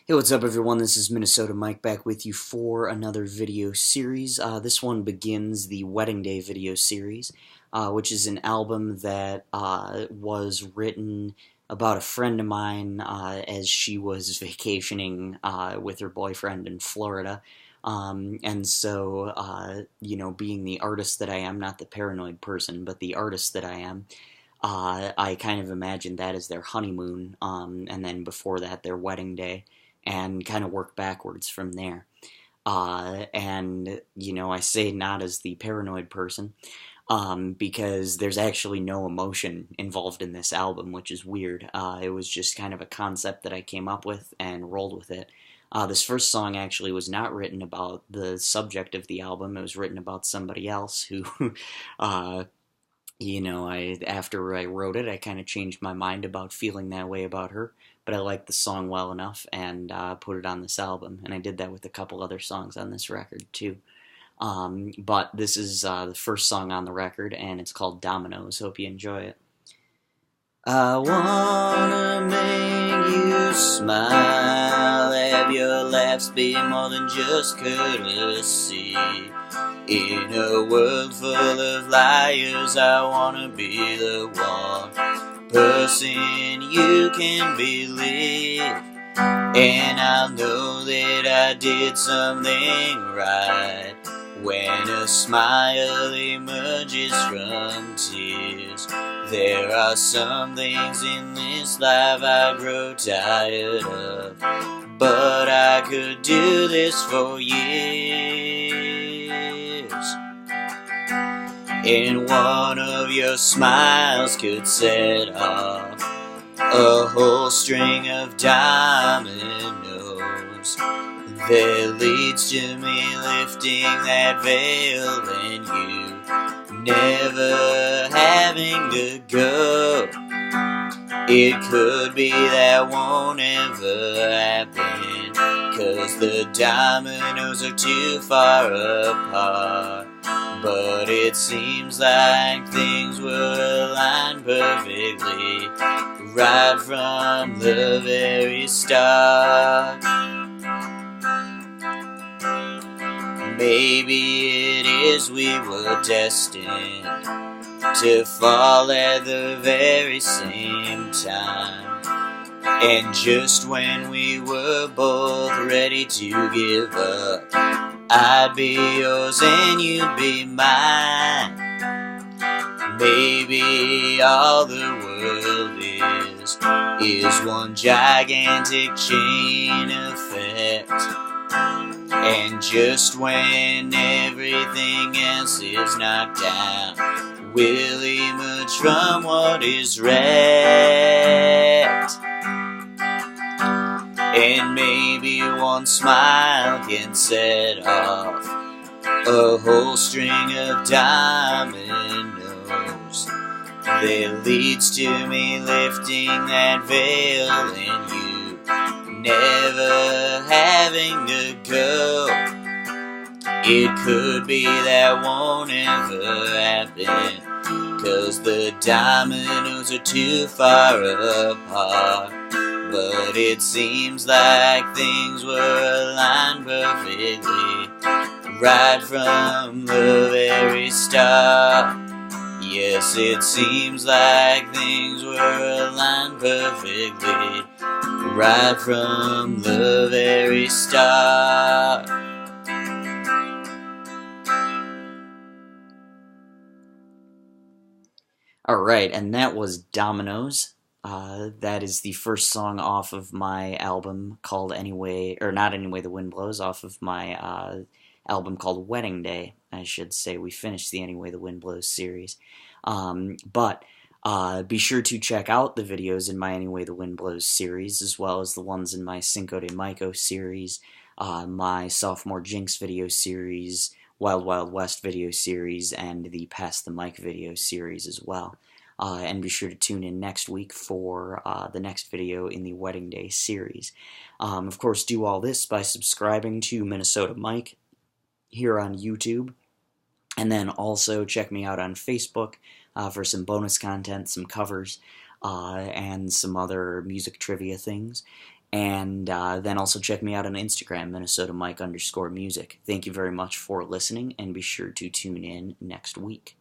Hey, what's up everyone? This is Minnesota Mike back with you for another video series. This one begins the Wedding Day video series, which is an album that was written about a friend of mine as she was vacationing with her boyfriend in Florida. Being the artist that I am, not the paranoid person, but the artist that I am, I kind of imagined that as their honeymoon, and then before that, their wedding day, and kind of work backwards from there. I say not as the paranoid person, because there's actually no emotion involved in this album, which is weird. It was just kind of a concept that I came up with and rolled with it. This first song actually was not written about the subject of the album. It was written about somebody else who uh, after I wrote it, I kind of changed my mind about feeling that way about her, but I liked the song well enough and put it on this album, and I did that with a couple other songs on this record too. But this is the first song on the record, and it's called Dominoes. Hope you enjoy it. I wanna make you smile, have your laughs be more than just courtesy. In a world full of liars, I wanna be the one person you can believe. And I'll know that I did something right when a smile emerges from tears. There are some things in this life I grow tired of, but I could do this for years. And one of your smiles could set off a whole string of dominoes that leads to me lifting that veil and you never having to go. It could be that won't ever happen, 'cause the dominoes are too far apart. But it seems like things were aligned perfectly right from the very start. Maybe it is we were destined to fall at the very same time. And just when we were both ready to give up, I'd be yours and you'd be mine. Maybe all the world is one gigantic chain effect. And just when everything else is knocked down, we'll emerge from what is wrecked. And maybe one smile can set off a whole string of dominoes that leads to me lifting that veil and you never having to go. It could be that won't ever happen, 'cause the dominoes are too far apart. But it seems like things were aligned perfectly right from the very start. Yes, it seems like things were aligned perfectly right from the very start. Alright, and that was Dominoes. That is the first song off of my album called Anyway, or not Anyway the Wind Blows, off of my album called Wedding Day, I should say. We finished the Anyway the Wind Blows series. But be sure to check out the videos in my Anyway the Wind Blows series, as well as the ones in my Cinco de Mayo series, my Sophomore Jinx video series, Wild Wild West video series, and the Pass the Mic video series as well. And be sure to tune in next week for the next video in the Wedding Day series. Of course, do all this by subscribing to Minnesota Mike here on YouTube, and then also check me out on Facebook for some bonus content, some covers, and some other music trivia things. And then also check me out on Instagram, Minnesota Mike _music. Thank you very much for listening, and be sure to tune in next week.